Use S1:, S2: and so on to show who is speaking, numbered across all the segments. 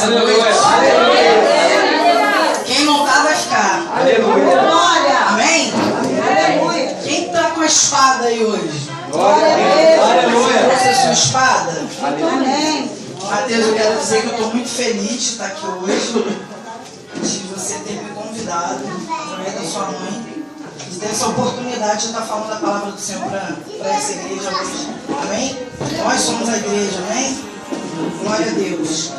S1: nessa noite? Quem não está vai ficar.
S2: Aleluia.
S1: Amém?
S2: Aleluia.
S1: Quem está com a espada aí hoje?
S2: Aleluia.
S1: Trouxe a sua espada?
S2: Amém.
S1: Mateus, eu quero dizer que eu estou muito feliz de estar aqui hoje, de você ter me convidado, através da sua mãe, de ter essa oportunidade de estar falando a palavra do Senhor para essa igreja hoje. Amém? Nós somos a igreja, amém? Glória a Deus.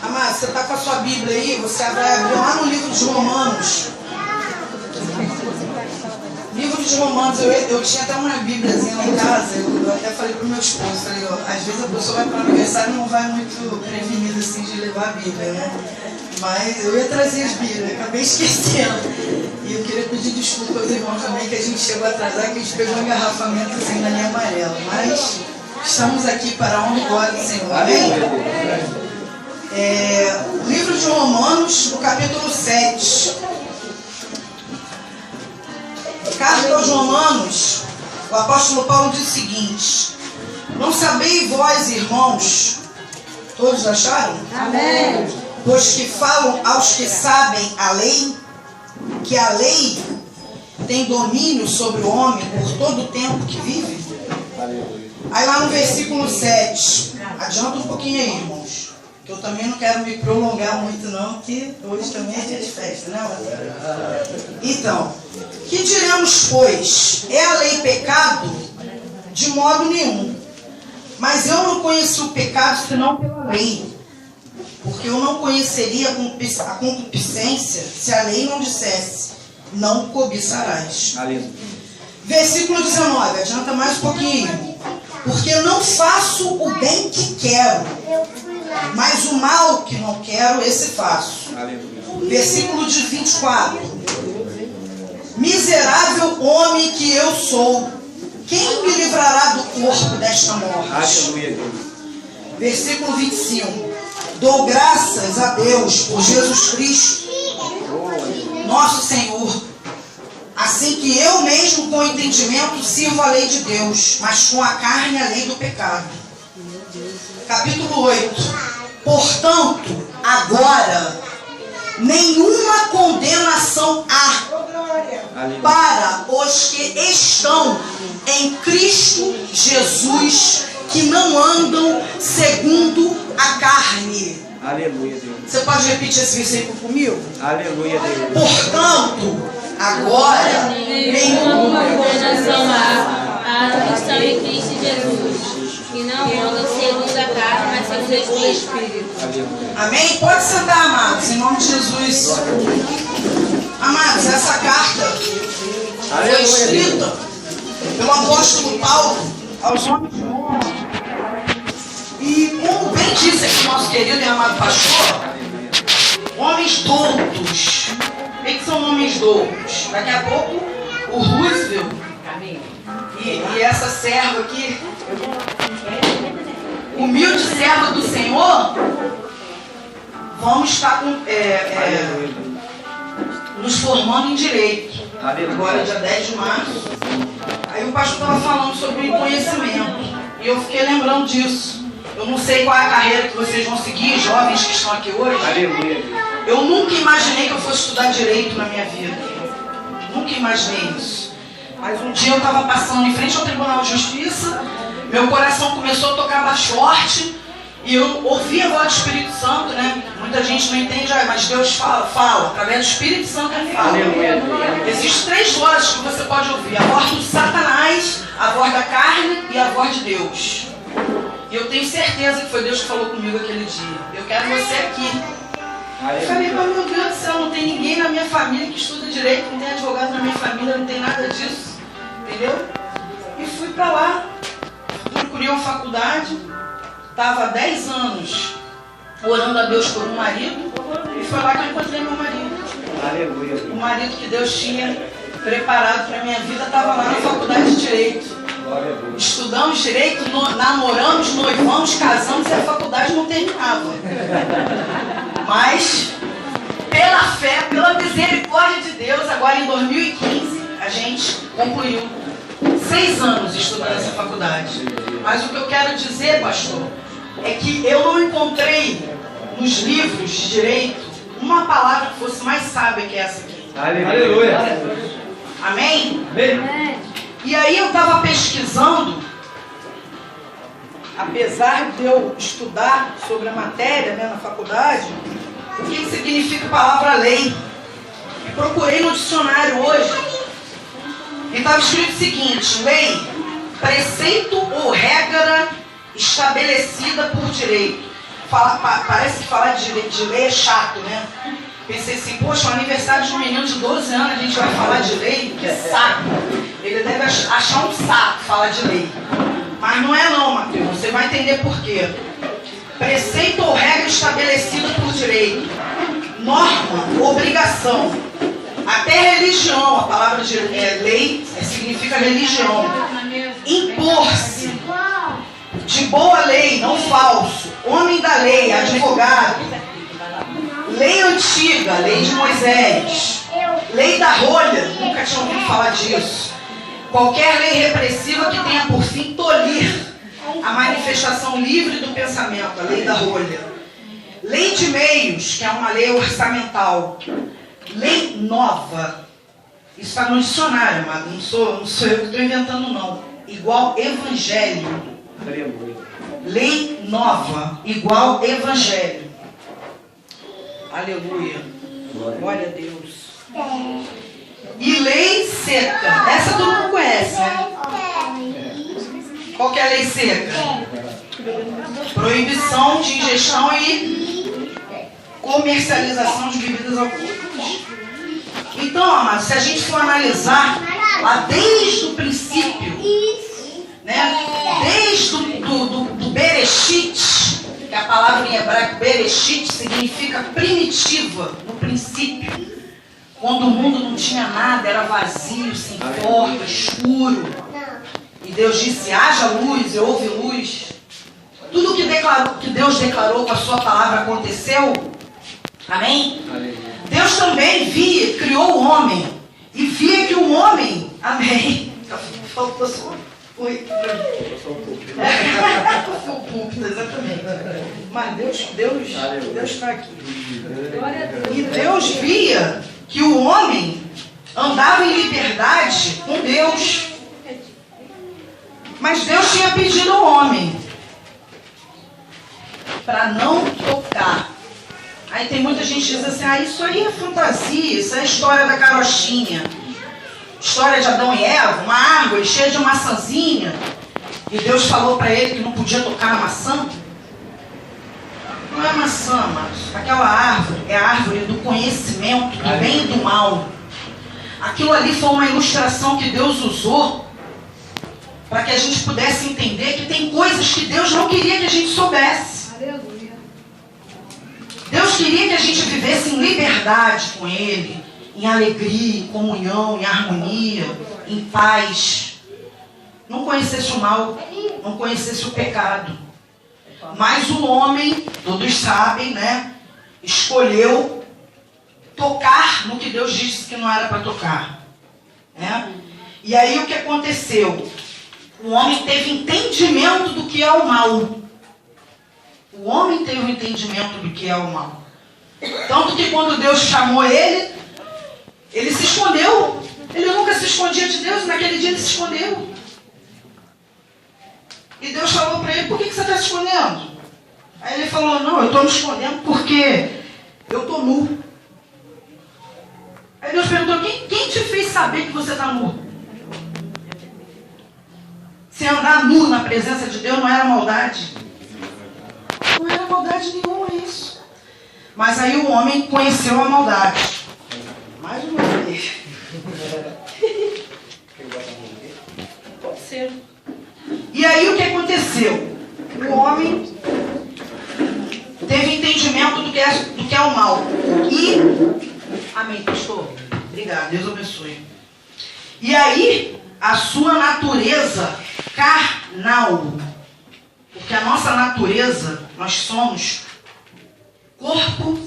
S1: Amado, você está com a sua Bíblia aí, você vai abrir lá no livro de Romanos. Livro de Romanos, eu tinha até uma bíbliazinha lá em casa, eu até falei pro meu esposo, falei, ó, às vezes a pessoa vai para o aniversário e não vai muito prevenida assim de levar a Bíblia, né? Mas eu ia trazer as Bíblias, acabei esquecendo. E eu queria pedir desculpa aos irmãos também, que a gente chegou atrasado, que a gente pegou um engarrafamento assim na linha amarela. Mas estamos aqui para a honra e glória do Senhor. Amém? Livro de Romanos, no capítulo 7. Carta aos Romanos, o apóstolo Paulo diz o seguinte: não sabeis vós, irmãos, todos acharam?
S2: Amém.
S1: Pois que falam aos que sabem a lei, que a lei tem domínio sobre o homem por todo o tempo que vive? Aí lá no versículo 7, adianta um pouquinho aí, irmãos, que eu também não quero me prolongar muito não, porque hoje também é dia de festa, né? Então, que diremos, pois? É a lei pecado? De modo nenhum. Mas eu não conheci o pecado senão pela lei, porque eu não conheceria a concupiscência se a lei não dissesse, não cobiçarás. Versículo 19, adianta mais um pouquinho. Porque não faço o bem que quero, mas o mal que não quero, esse faço. Versículo de 24. Miserável homem que eu sou, quem me livrará do corpo desta morte? Versículo 25. Dou graças a Deus por Jesus Cristo, nosso Senhor, assim que eu mesmo com entendimento sirvo a lei de Deus, mas com a carne a lei do pecado. Capítulo 8. Portanto, agora, nenhuma condenação há para os que estão em Cristo Jesus, que não andam segundo a carne.
S3: Aleluia, Deus.
S1: Você pode repetir esse versículo comigo?
S3: Aleluia, Deus.
S1: Portanto, agora,
S4: nenhuma condenação há para os que estão em Cristo Jesus, que não andam segundo a carne, mas segundo o Espírito.
S1: Amém? Pode sentar, amados, em nome de Jesus. Amados, essa carta foi escrita pelo apóstolo Paulo aos homens de Roma. E como bem disse aqui o nosso querido e amado pastor, homens doutos. O que são homens doutos? Daqui a pouco o Roosevelt e essa serva aqui, humilde serva do Senhor, vamos estar nos formando em direito. Agora, dia 10 de março. Aí o pastor estava falando sobre conhecimento. E eu fiquei lembrando disso. Eu não sei qual é a carreira que vocês vão seguir, jovens que estão aqui hoje. Eu nunca imaginei que eu fosse estudar direito na minha vida. Nunca imaginei isso. Mas um dia eu estava passando em frente ao Tribunal de Justiça, meu coração começou a tocar mais forte, e eu ouvi a voz do Espírito Santo, né? Muita gente não entende, mas Deus fala, através do Espírito Santo ele fala. Existem 3 vozes que você pode ouvir: a voz do Satanás, a voz da carne e a voz de Deus. E eu tenho certeza que foi Deus que falou comigo aquele dia. Eu quero você aqui. Eu falei, mas meu Deus do céu, não tem ninguém na minha família que estuda direito, não tem advogado na minha família, não tem nada disso. Entendeu? E fui para lá, procurei uma faculdade, estava há 10 anos orando a Deus por um marido, e foi lá que eu encontrei meu marido.
S3: Aleluia.
S1: O marido que Deus tinha preparado para a minha vida estava lá na faculdade de Direito. Estudamos direito, namoramos, noivamos, casamos e a faculdade não terminava. Mas, pela fé, pela misericórdia de Deus, agora em 2015, a gente concluiu 6 anos estudando essa faculdade. Mas o que eu quero dizer, pastor, é que eu não encontrei nos livros de direito uma palavra que fosse mais sábia que essa aqui.
S3: Aleluia.
S1: Amém?
S3: Amém.
S1: E aí eu estava pesquisando, apesar de eu estudar sobre a matéria, né, na faculdade, o que significa a palavra lei. E procurei no dicionário hoje e estava escrito o seguinte: lei, preceito ou regra estabelecida por direito. Parece que falar de lei é chato, né? Pensei assim, poxa, o aniversário de um menino de 12 anos, a gente vai falar de lei? Que saco! Ele deve achar um saco falar de lei. Mas não é não, Mateus, você vai entender por quê. Preceito ou regra estabelecida por direito. Norma, obrigação. Até religião, a palavra de lei significa religião. Impor-se. De boa lei, não falso. Homem da lei, advogado. Lei antiga, lei de Moisés. Lei da rolha, nunca tinha ouvido falar disso. Qualquer lei repressiva que tenha por fim tolir a manifestação livre do pensamento, a lei da rolha. Lei de meios, que é uma lei orçamental. Lei nova. Isso está no dicionário, amado. Não sou eu que estou inventando, não. Igual evangelho. Lei nova, igual evangelho. Aleluia. Glória a Deus. E lei seca. Essa todo mundo conhece, né? Qual que é a lei seca? Proibição de ingestão e comercialização de bebidas alcoólicas. Então, amados, se a gente for analisar lá desde o princípio, né? Desde do Bereshit, que a palavra em hebraico Bereshit significa primitiva, no princípio. Quando o mundo não tinha nada, era vazio, sem forma, escuro. E Deus disse, haja luz, e houve luz. Tudo que Deus declarou com a sua palavra aconteceu. Amém? Deus também criou o homem. E via que o homem, amém. Faltou só. Oi. O púlpito, exatamente. Mas Deus está aqui. E Deus via que o homem andava em liberdade com Deus. Mas Deus tinha pedido ao homem para não tocar. Aí tem muita gente que diz assim, isso aí é fantasia, isso é história da carochinha. História de Adão e Eva, uma árvore cheia de maçãzinha. E Deus falou para ele que não podia tocar na maçã. Não é maçã, mas aquela árvore é a árvore do conhecimento do bem e do mal. Aquilo ali foi uma ilustração que Deus usou para que a gente pudesse entender que tem coisas que Deus não queria que a gente soubesse.
S2: Aleluia.
S1: Deus queria que a gente vivesse em liberdade com Ele, em alegria, em comunhão, em harmonia, em paz. Não conhecesse o mal, não conhecesse o pecado. Mas o homem, todos sabem, né? Escolheu tocar no que Deus disse que não era para tocar. Né? E aí o que aconteceu? O homem teve entendimento do que é o mal. O homem teve o entendimento do que é o mal. Tanto que quando Deus chamou ele se escondeu. Ele nunca se escondia de Deus, naquele dia ele se escondeu. E Deus falou para ele, por que você está se escondendo? Aí ele falou, não, eu estou me escondendo porque eu estou nu. Aí Deus perguntou, quem te fez saber que você está nu? Se andar nu na presença de Deus não era maldade. Não era maldade nenhuma isso. Mas aí o homem conheceu a maldade. Mais uma vez. Pode ser. E aí o que aconteceu? O homem teve entendimento do que é o mal. E, amém, pastor? Obrigado, Deus abençoe. E aí, a sua natureza carnal, porque a nossa natureza, nós somos corpo,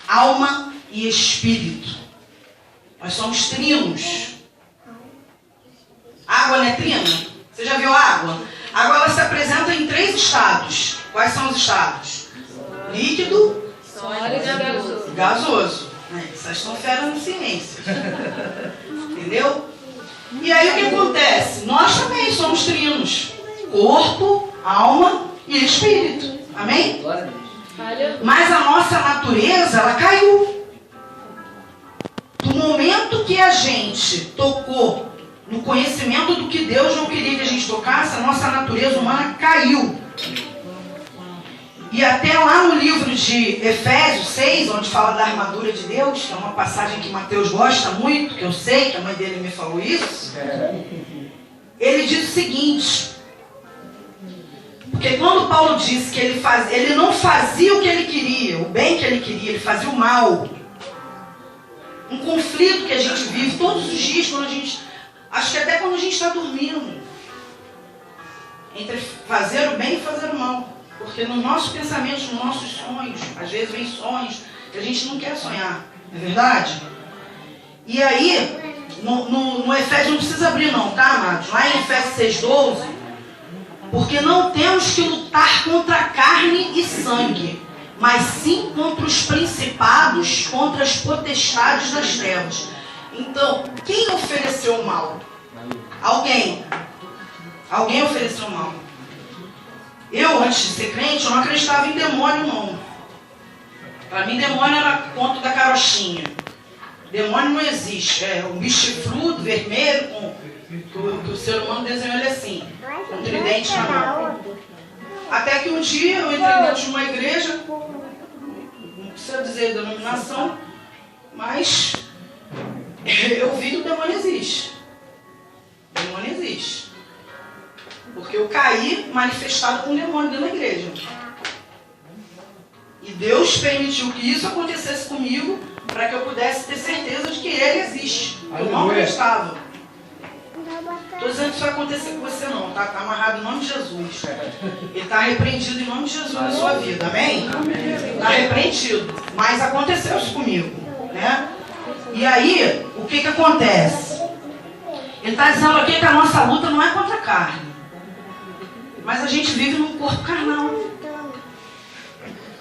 S1: alma e espírito. Nós somos trinos. Água não é trina? Você já viu água? A água ela se apresenta em 3 estados. Quais são os estados? Líquido, Gasoso. Né? Vocês estão fera no ciência. Entendeu? E aí o que acontece? Nós também somos trinos. Corpo, alma e espírito. Amém? Mas a nossa natureza, ela caiu. Do momento que a gente tocou no conhecimento do que Deus não queria que a gente tocasse, a nossa natureza humana caiu. E até lá no livro de Efésios 6, onde fala da armadura de Deus, que é uma passagem que Mateus gosta muito, que eu sei, que a mãe dele me falou isso, ele diz o seguinte, porque quando Paulo disse que ele não fazia o que ele queria, o bem que ele queria, ele fazia o mal. Um conflito que a gente vive todos os dias, quando a gente, acho que até quando a gente está dormindo, entre fazer o bem e fazer o mal. Porque nos nossos pensamentos, nos nossos sonhos, às vezes vem sonhos que a gente não quer sonhar, não é verdade? E aí, no Efésios, não precisa abrir não, tá, amados? Lá em Efésios 6:12, porque não temos que lutar contra carne e sangue, mas sim contra os principados, contra as potestades das trevas. Então, quem ofereceu o mal? Alguém. Alguém ofereceu o mal. Eu, antes de ser crente, eu não acreditava em demônio, não. Para mim, demônio era conto da carochinha. Demônio não existe. É um bicho chifrudo, vermelho, que o ser humano desenhou ele assim, com um tridente na mão. Até que um dia eu entrei dentro de uma igreja, não precisa dizer denominação, mas eu vi que o demônio existe. O demônio existe. Porque eu caí manifestado com um demônio dentro da igreja. E Deus permitiu que isso acontecesse comigo para que eu pudesse ter certeza de que Ele existe. Eu não acreditava. Estou dizendo que isso vai acontecer com você não, tá? Está amarrado em nome de Jesus. Ele está repreendido em nome de Jesus na sua vida, amém? Está repreendido. Mas aconteceu isso comigo, né? E aí, o que acontece? Ele está dizendo aqui que a nossa luta não é contra a carne. Mas a gente vive num corpo carnal.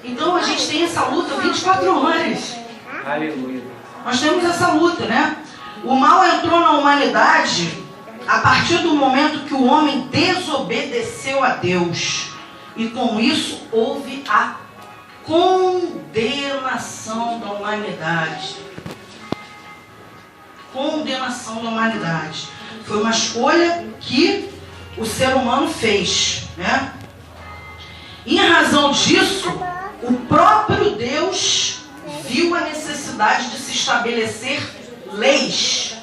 S1: Então a gente tem essa luta 24 horas.
S3: Aleluia.
S1: Nós temos essa luta, né? O mal entrou na humanidade a partir do momento que o homem desobedeceu a Deus. E com isso houve a condenação da humanidade. Condenação da humanidade. Foi uma escolha que o ser humano fez, né? Em razão disso, o próprio Deus viu a necessidade de se estabelecer leis.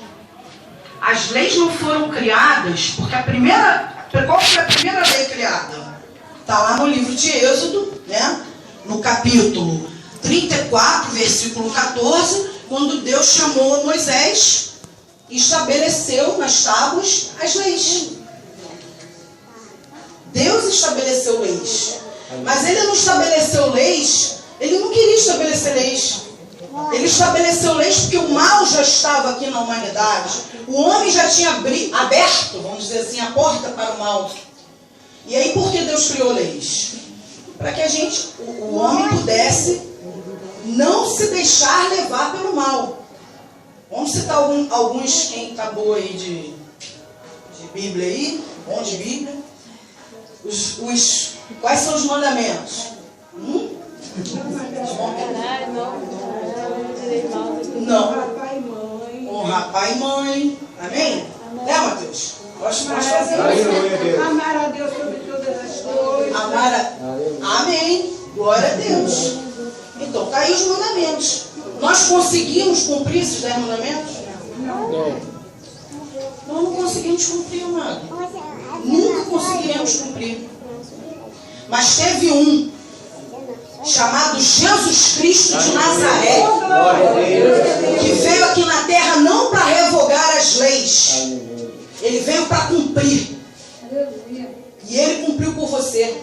S1: As leis não foram criadas porque qual foi a primeira lei criada? Está lá no livro de Êxodo, né? No capítulo 34, versículo 14, quando Deus chamou Moisés e estabeleceu nas tábuas as leis. Deus estabeleceu leis. Mas Ele não estabeleceu leis, Ele não queria estabelecer leis. Ele estabeleceu leis porque o mal já estava aqui na humanidade. O homem já tinha aberto, vamos dizer assim, a porta para o mal. E aí por que Deus criou leis? Para que o homem pudesse não se deixar levar pelo mal. Vamos citar alguns, quem está boa aí de Bíblia aí, bom de Bíblia. Quais são os mandamentos? Não. Honrar pai e mãe. Amém? Né, Mateus? Gosto mais de fazer isso.
S2: Amar a Deus sobre todas as coisas.
S1: Amém. Glória a Deus. Então, tá aí os mandamentos. Nós conseguimos cumprir esses 10 mandamentos? Não. Nós não conseguimos cumprir, amado. Nunca conseguiremos cumprir. Mas teve um chamado Jesus Cristo de Nazaré, que veio aqui na terra não para revogar as leis. Ele veio para cumprir. E Ele cumpriu por você.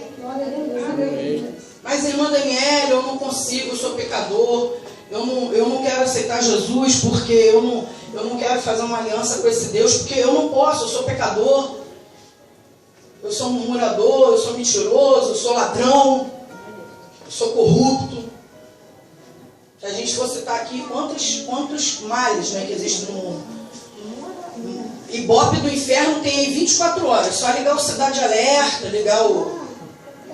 S1: Mas, irmã Daniela, eu não consigo, eu sou pecador. Eu não quero aceitar Jesus porque eu não quero fazer uma aliança com esse Deus, porque eu não posso, eu sou pecador. Eu sou um murmurador, eu sou mentiroso, eu sou ladrão, eu sou corrupto. Se a gente for citar aqui quantos males, né, que existem no mundo. Ibope do inferno tem aí 24 horas. Só ligar o Cidade Alerta, ligar o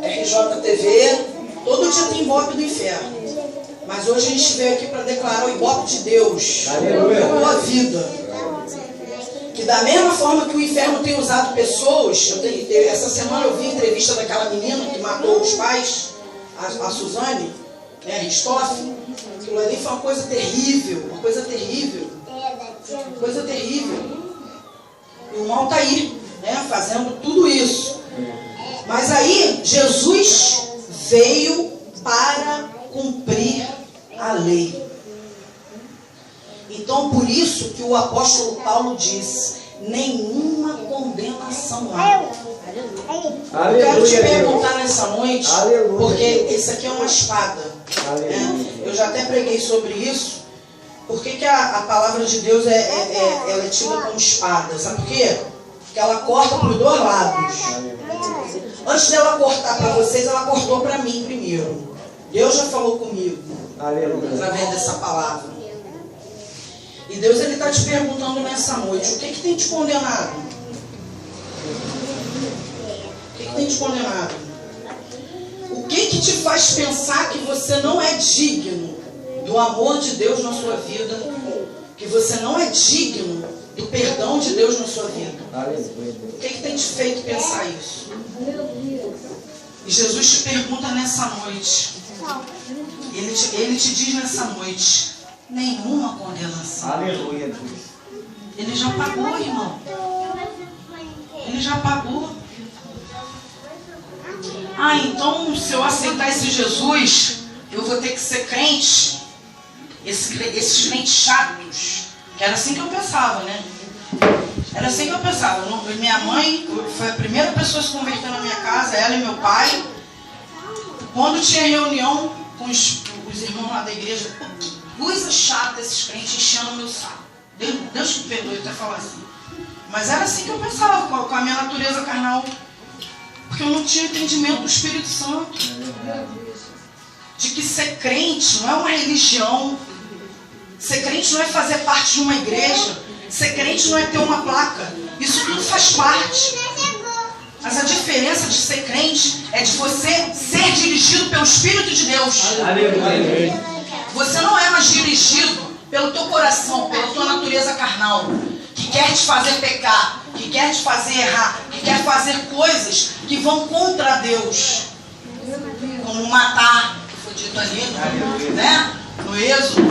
S1: RJTV. Todo dia tem Ibope do inferno. Mas hoje a gente veio aqui para declarar o Ibope de Deus.
S3: Aleluia.
S1: A tua vida. Que da mesma forma que o inferno tem usado pessoas, essa semana eu vi a entrevista daquela menina que matou os pais, a Suzane, né, Ristoff. Aquilo ali foi uma coisa terrível, uma coisa terrível. Coisa terrível. E o mal está aí, né, fazendo tudo isso. Mas aí, Jesus veio para cumprir a lei. Então, por isso que o apóstolo Paulo diz, nenhuma condenação há. Eu quero te perguntar nessa noite, porque isso aqui é uma espada. Né? Eu já até preguei sobre isso. Por que a palavra de Deus ela é tida como espada? Sabe por quê? Porque ela corta para os dois lados. Antes dela cortar para vocês, ela cortou para mim primeiro. Deus já falou comigo através dessa palavra. E Deus está te perguntando nessa noite, o que tem te condenado? O que tem te condenado? O que te faz pensar que você não é digno do amor de Deus na sua vida? Que você não é digno do perdão de Deus na sua vida? O que tem te feito pensar isso? E Jesus te pergunta nessa noite. Ele te diz nessa noite, nenhuma condenação.
S3: Aleluia, Deus.
S1: Ele já pagou, irmão. Ele já pagou. Ah, então se eu aceitar esse Jesus, eu vou ter que ser crente. Esses crentes chatos. Que era assim que eu pensava, né? Era assim que eu pensava. Minha mãe foi a primeira pessoa a se converter na minha casa, ela e meu pai. Quando tinha reunião com os irmãos lá da igreja, coisa chata, esses crentes enchendo o meu saco. Deus me perdoe até falar assim. Mas era assim que eu pensava, com a minha natureza carnal. Porque eu não tinha entendimento do Espírito Santo. De que ser crente não é uma religião. Ser crente não é fazer parte de uma igreja. Ser crente não é ter uma placa. Isso tudo faz parte. Mas a diferença de ser crente é de você ser dirigido pelo Espírito de Deus. Você não é mais dirigido pelo teu coração, pela tua natureza carnal, que quer te fazer pecar, que quer te fazer errar, que quer fazer coisas que vão contra Deus. Como matar, que foi dito ali, né? No Êxodo,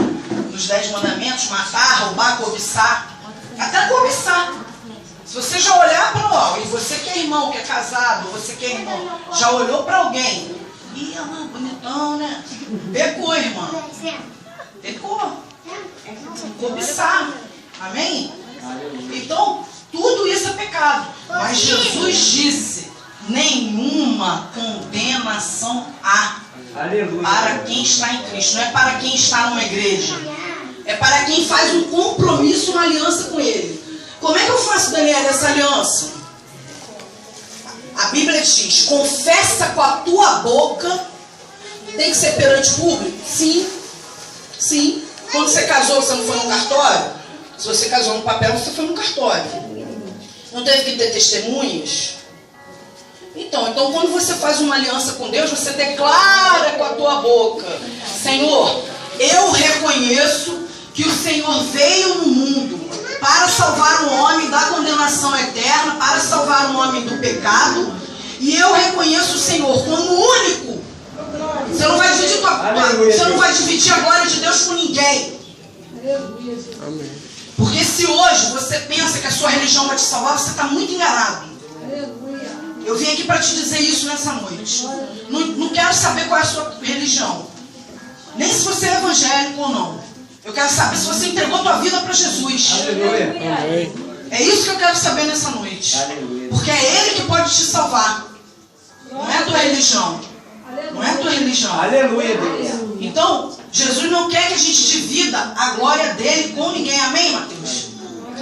S1: nos 10 mandamentos, matar, roubar, cobiçar. Até cobiçar. Se você já olhar para e você que é irmão, que é casado, você que é irmão, já olhou para alguém, ih, mano, bonitão, né? Pecou, irmão. Pecou. Cobiçar. Amém? Então, tudo isso é pecado. Mas Jesus disse, nenhuma condenação há para quem está em Cristo. Não é para quem está numa igreja. É para quem faz um compromisso, uma aliança com Ele. Como é que eu faço, Daniel, essa aliança? A Bíblia diz, confessa com a tua boca. Tem que ser perante público? Sim. Sim. Quando você casou, você não foi num cartório? Se você casou no papel, você foi num cartório. Não teve que ter testemunhas? Então quando você faz uma aliança com Deus, você declara com a tua boca, Senhor, eu reconheço que o Senhor veio no mundo para salvar o homem da condenação eterna, para salvar o homem do pecado, e eu reconheço o Senhor como único. Você não vai dividir a glória de Deus com ninguém. Porque se hoje você pensa que a sua religião vai te salvar, você está muito enganado. Eu vim aqui para te dizer isso nessa noite. Não quero saber qual é a sua religião. Nem se você é evangélico ou não. Eu quero saber se você entregou a tua vida para Jesus.
S3: Aleluia.
S1: É isso que eu quero saber nessa noite.
S3: Aleluia.
S1: Porque é Ele que pode te salvar. Não é a tua religião. Não é a tua religião.
S3: Aleluia, Deus.
S1: Então, Jesus não quer que a gente divida a glória dele com ninguém. Amém, Mateus?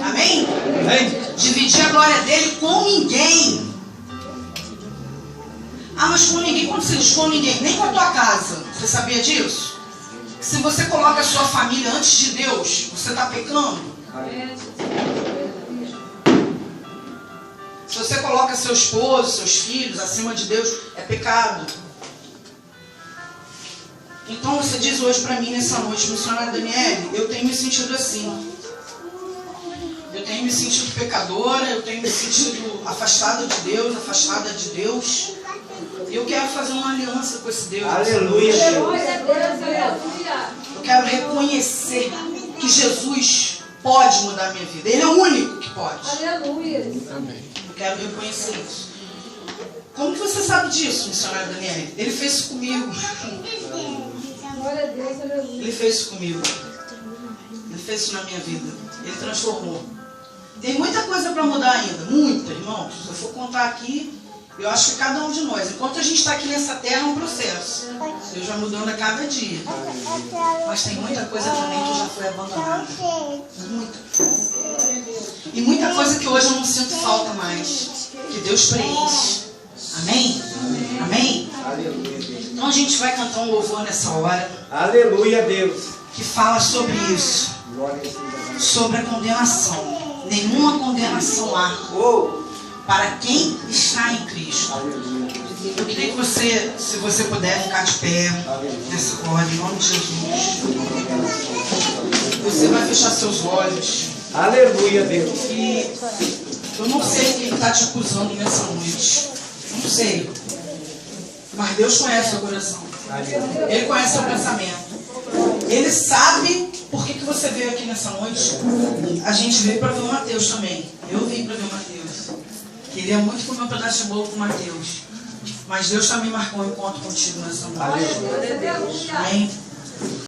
S1: Amém?
S3: Amém.
S1: Dividir a glória dele com ninguém. Ah, mas com ninguém, quando você diz com ninguém? Nem com a tua casa. Você sabia disso? Se você coloca a sua família antes de Deus, você está pecando. Se você coloca seu esposo, seus filhos acima de Deus, é pecado. Então você diz hoje para mim nessa noite, missionária Daniele, eu tenho me sentido assim. Eu tenho me sentido pecadora, eu tenho me sentido afastada de Deus, afastada de Deus. E eu quero fazer uma aliança com esse Deus.
S3: Aleluia.
S1: Eu quero reconhecer que Jesus pode mudar a minha vida. Ele é o único que pode. Eu quero reconhecer isso. Como que você sabe disso, missionário Daniel? Ele fez isso comigo. Ele fez isso comigo. Ele fez isso na minha vida. Ele transformou. Tem muita coisa para mudar ainda. Muita, irmãos. Se eu for contar aqui, eu acho que cada um de nós, enquanto a gente está aqui nessa terra, é um processo. Deus vai mudando a cada dia. Mas tem muita coisa também que já foi abandonada. Muita. E muita coisa que hoje eu não sinto falta mais. Que Deus preenche. Amém? Amém? Então a gente vai cantar um louvor nessa hora.
S3: Aleluia, Deus.
S1: Que fala sobre isso. Sobre a condenação. Nenhuma condenação há. Para quem está em Cristo. Eu queria que você, se você puder, ficar de pé nessa hora, em nome de Jesus. Você vai fechar seus olhos.
S3: Aleluia, Deus.
S1: E eu não sei quem está te acusando nessa noite. Não sei. Mas Deus conhece o seu coração. Ele conhece o seu pensamento. Ele sabe por que você veio aqui nessa noite. A gente veio para ver o Mateus também. Eu vim para ver o Mateus. Queria muito comer um pedaço de bolo com o Mateus. Mas Deus também marcou um encontro contigo nessa noite. Amém?